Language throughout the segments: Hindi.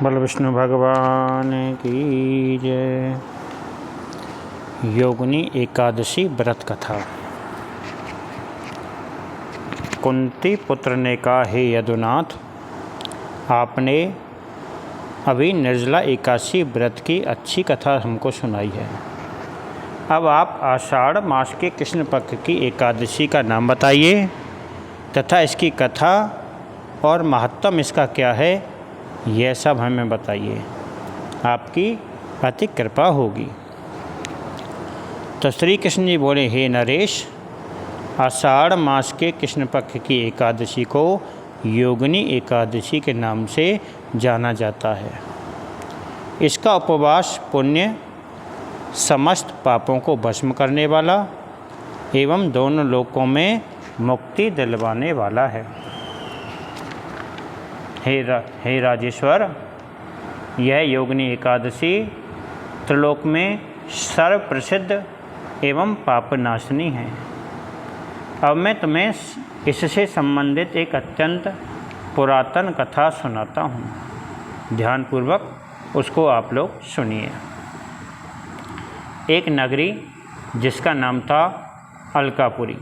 बल विष्णु भगवान की जय। योगिनी एकादशी व्रत कथा। कुंती पुत्र ने कहा, हे यदुनाथ, आपने अभी निर्जला एकादशी व्रत की अच्छी कथा हमको सुनाई है। अब आप आषाढ़ मास के कृष्ण पक्ष की एकादशी का नाम बताइए तथा इसकी कथा और महत्तम इसका क्या है, यह सब हमें बताइए। आपकी अति कृपा होगी। तो श्री कृष्ण जी बोले, हे नरेश, आषाढ़ मास के कृष्ण पक्ष की एकादशी को योगिनी एकादशी के नाम से जाना जाता है। इसका उपवास पुण्य, समस्त पापों को भस्म करने वाला एवं दोनों लोकों में मुक्ति दिलवाने वाला है। हे राजेश्वर, यह योगिनी एकादशी त्रिलोक में सर्व प्रसिद्ध एवं पापनाशिनी है। अब मैं तुम्हें इससे संबंधित एक अत्यंत पुरातन कथा सुनाता हूँ। ध्यानपूर्वक उसको आप लोग सुनिए। एक नगरी जिसका नाम था अलकापुरी,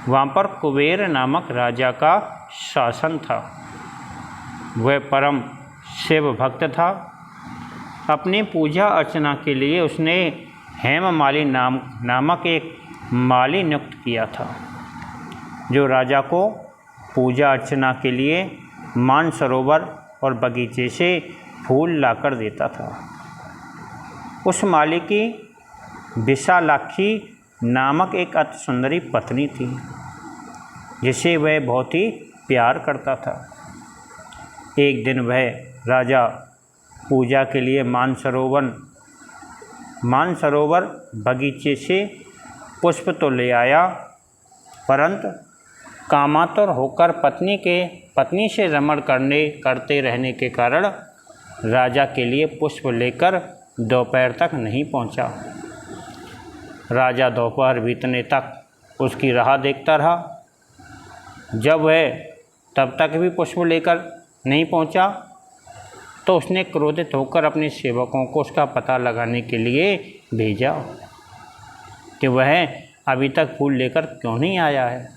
वहाँ पर कुबेर नामक राजा का शासन था। वह परम शिव भक्त था। अपनी पूजा अर्चना के लिए उसने हेममाली नामक एक माली नियुक्त किया था, जो राजा को पूजा अर्चना के लिए मानसरोवर और बगीचे से फूल लाकर देता था। उस माली की विशालाक्षी नामक एक अति सुंदरी पत्नी थी, जिसे वह बहुत ही प्यार करता था। एक दिन वह राजा पूजा के लिए मानसरोवर बगीचे से पुष्प तो ले आया, परंतु कामातुर होकर पत्नी से रमण करते रहने के कारण राजा के लिए पुष्प लेकर दोपहर तक नहीं पहुंचा। राजा दोपहर बीतने तक उसकी राह देखता रहा। जब वह तब तक भी पुष्प लेकर नहीं पहुंचा, तो उसने क्रोधित होकर अपने सेवकों को उसका पता लगाने के लिए भेजा कि वह अभी तक फूल लेकर क्यों नहीं आया है।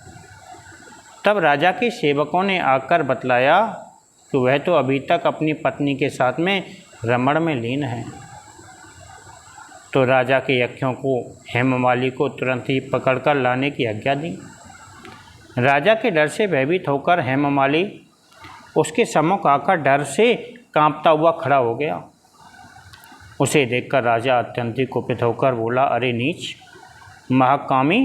तब राजा के सेवकों ने आकर बतलाया कि वह तो अभी तक अपनी पत्नी के साथ में रमण में लीन है। तो राजा के यक्षों को हेममाली को तुरंत ही पकड़कर लाने की आज्ञा दी। राजा के डर से भयभीत होकर हेममाली उसके सम्मुख आकर डर से कांपता हुआ खड़ा हो गया। उसे देखकर राजा अत्यंत ही कुपित होकर बोला, अरे नीच महाकामी,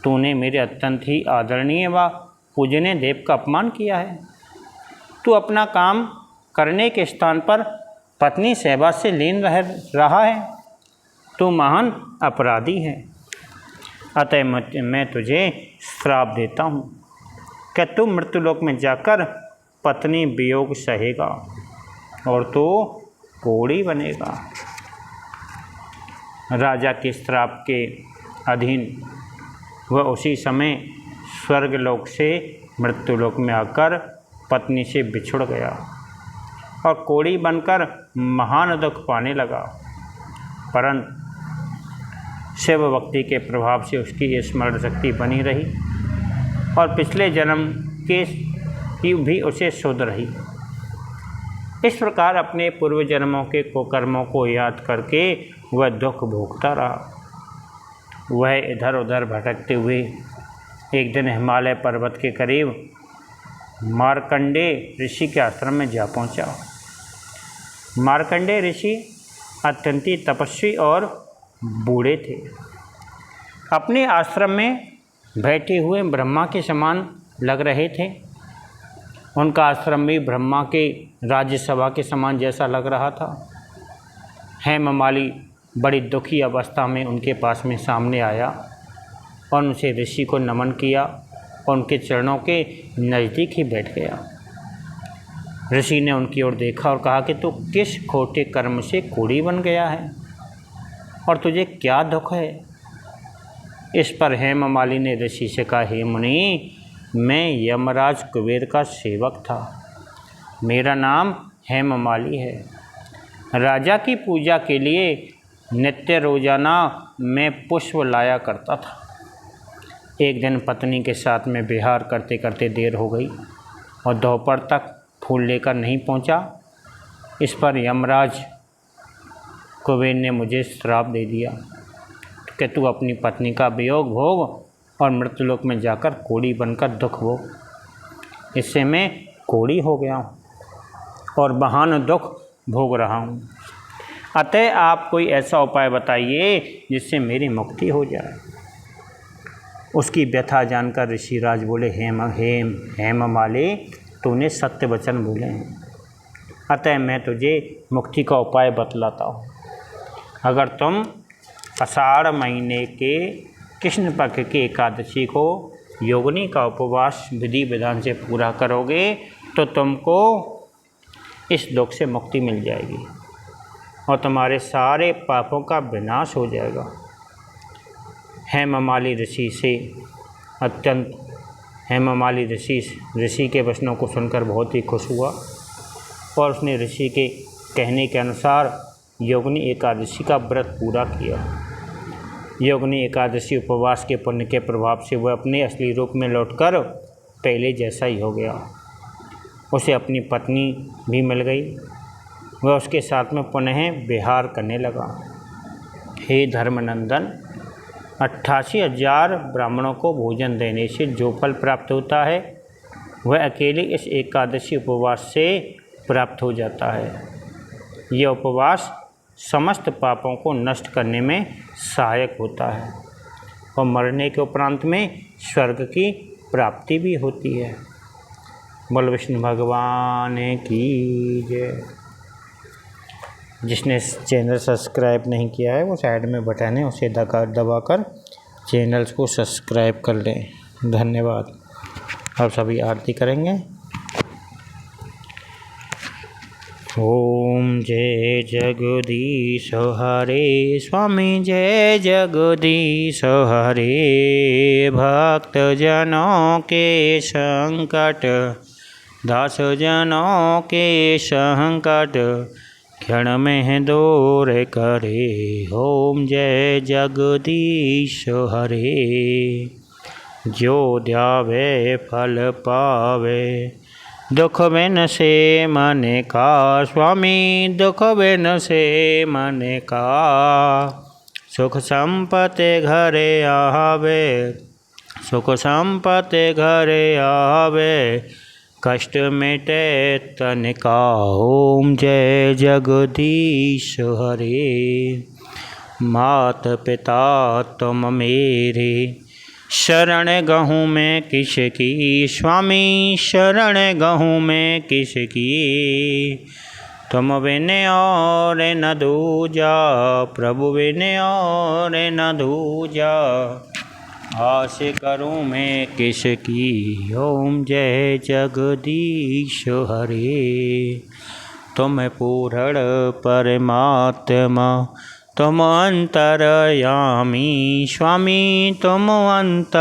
तूने मेरे अत्यंत ही आदरणीय व पूजनीय देव का अपमान किया है। तू अपना काम करने के स्थान पर पत्नी सेवा से लीन रहा है। तू महान अपराधी है। अतः मैं तुझे श्राप देता हूँ कि तू मृत्युलोक में जाकर पत्नी वियोग सहेगा और तो कोढ़ी बनेगा। राजा के श्राप के अधीन वह उसी समय स्वर्गलोक से मृत्युलोक में आकर पत्नी से बिछुड़ गया और कोढ़ी बनकर महान दुख पाने लगा। परंतु शिव भक्ति के प्रभाव से उसकी स्मरण शक्ति बनी रही और पिछले जन्म के भी उसे शुद्ध रही। इस प्रकार अपने पूर्व जन्मों के कुकर्मों को याद करके वह दुख भोगता रहा। वह इधर उधर भटकते हुए एक दिन हिमालय पर्वत के करीब मार्कंडेय ऋषि के आश्रम में जा पहुंचा। मार्कंडेय ऋषि अत्यंत ही तपस्वी और बूढ़े थे। अपने आश्रम में बैठे हुए ब्रह्मा के समान लग रहे थे। उनका आश्रम भी ब्रह्मा के राज्यसभा के समान जैसा लग रहा था। हेममाली बड़ी दुखी अवस्था में उनके पास में सामने आया और उनसे ऋषि को नमन किया और उनके चरणों के नज़दीक ही बैठ गया। ऋषि ने उनकी ओर देखा और कहा कि तू किस खोटे कर्म से कोढ़ी बन गया है और तुझे क्या दुख है। इस पर हेममाली ने ऋषि से कहा, हे मुनि, मैं यमराज कुबेर का सेवक था। मेरा नाम हेममाली है। राजा की पूजा के लिए नित्य रोजाना मैं पुष्प लाया करता था। एक दिन पत्नी के साथ में विहार करते करते देर हो गई और दोपहर तक फूल लेकर नहीं पहुंचा। इस पर यमराज कुबेर ने मुझे श्राप दे दिया कि तू अपनी पत्नी का वियोग भोग और मृत्युलोक में जाकर कोढ़ी बनकर दुख भोग। इससे मैं कोढ़ी हो गया हूँ और महान दुख भोग रहा हूँ। अतः आप कोई ऐसा उपाय बताइए जिससे मेरी मुक्ति हो जाए। उसकी व्यथा जानकर ऋषिराज बोले, हेममाली, तूने सत्य वचन बोले हैं, अतः मैं तुझे मुक्ति का उपाय बतलाता हूँ। अगर तुम आषाढ़ महीने के कृष्ण पक्ष की एकादशी को योगिनी का उपवास विधि विधान से पूरा करोगे तो तुमको इस दुख से मुक्ति मिल जाएगी और तुम्हारे सारे पापों का विनाश हो जाएगा। हेममाली ऋषि के वचनों को सुनकर बहुत ही खुश हुआ और उसने ऋषि के कहने के अनुसार योगिनी एकादशी का व्रत पूरा किया। योगिनी एकादशी उपवास के पुण्य के प्रभाव से वह अपने असली रूप में लौटकर पहले जैसा ही हो गया। उसे अपनी पत्नी भी मिल गई। वह उसके साथ में पुनः विहार करने लगा। हे धर्मनंदन, 88,000 ब्राह्मणों को भोजन देने से जो फल प्राप्त होता है वह अकेले इस एकादशी उपवास से प्राप्त हो जाता है। यह उपवास समस्त पापों को नष्ट करने में सहायक होता है और मरने के उपरांत में स्वर्ग की प्राप्ति भी होती है। बोल विष्णु भगवान की जय। जिसने चैनल सब्सक्राइब नहीं किया है वो साइड में बटन है, उसे दबाकर चैनल को सब्सक्राइब कर लें। धन्यवाद। अब सभी आरती करेंगे। ओम जय जगदीश हरे, स्वामी जय जगदीश हरे। भक्त जनों के संकट, दास जनों के संकट क्षण में दूर करे। ओम जय जगदीश हरे। जो ध्यावे फल पावे, दुख बिन से मन का। स्वामी दुख बिन से मन का, सुख संपत्ति घरे आवे, सुख संपत्ति घरे आवे, कष्ट मिटे तन का। ओम जय जगदीश हरे। मात पिता तुम मेरे, शरण गहूँ मैं किसकी। स्वामी शरण गहूँ मैं किसकी, तुम बिन और न दूजा, प्रभु बिन और न दूजा, आस करूँ मैं किसकी। ओम जय जगदीश हरे। तुम पूर्ण परमात्मा, तुम अंतरयामी। स्वामी तुम अंतरयामी,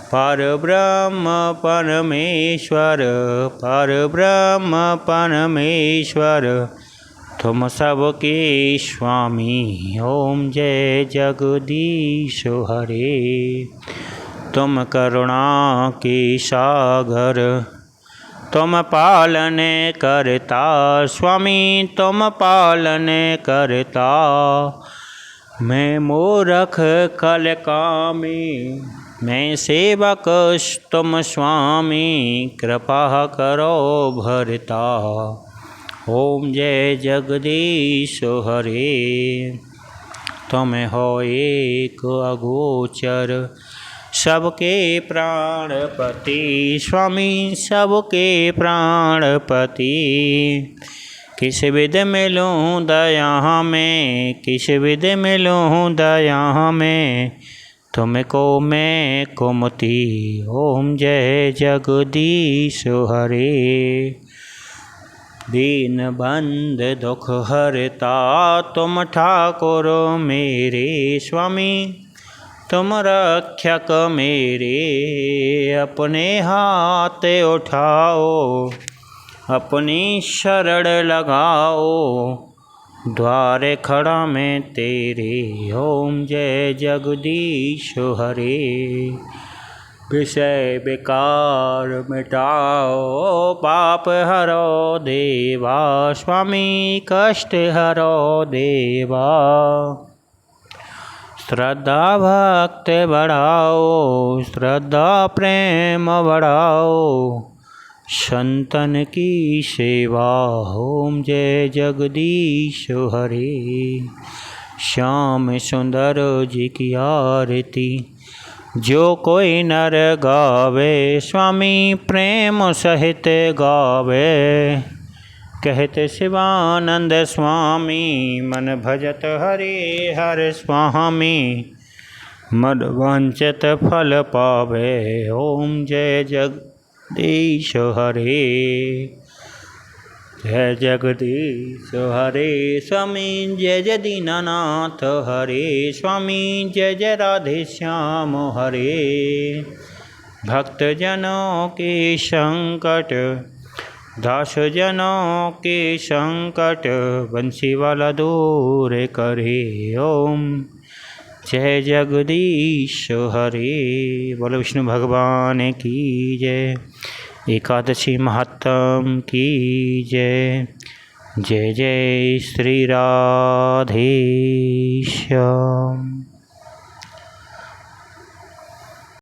परब्रह्म परमेश्वर, परब्रह्म परमेश्वर, तुम सबके स्वामी। ओम जय जगदीश हरे। तुम करुणा के सागर, तुम पालन करता। स्वामी तुम पालन करता, मैं मूर्ख खल कामी, मैं सेवक तुम स्वामी, कृपा करो भरता। ओम जय जगदीश हरे। तुम हो एक अगोचर, सबके प्राणपति। स्वामी सबके प्राणपति, किस विध मिलूँ दया में, किस विध मिलूँ दया में, तुमको मैं कुमति। ओम जय जगदीश हरे। दीन बंद दुख हरता, तुम ठाकुर मेरे। स्वामी तुम रक्षक मेरे अपने हाथ उठाओ, अपनी शरण लगाओ, द्वारे खड़ा मैं तेरे। ओम जय जगदीश हरे। विषय विकार मिटाओ, पाप हरो देवा, स्वामी कष्ट हरो देवा। श्रद्धा भक्ति बढ़ाओ, श्रद्धा प्रेम बढ़ाओ, संतन की सेवा। ओम जय जगदीश हरे। श्याम सुंदर जी की आरती जो कोई नर गावे, स्वामी प्रेम सहित गावे। कहते शिवानंद स्वामी, मन भजत हरि हर स्वामी, मद वांछित फल पावे। ओम जय जगदीश हरे। जय जगदीश हरे। स्वामी जय जय दीनानाथ हरे। स्वामी जय जय राधे श्याम हरे। भक्तजनों के संकट, दास जनों के संकट, बंसी वाला दूर करे। ओम जय जगदीश हरे। बोलो विष्णु भगवान की जय। एकादशी महात्म की जय। जय जय श्री राधे श्याम।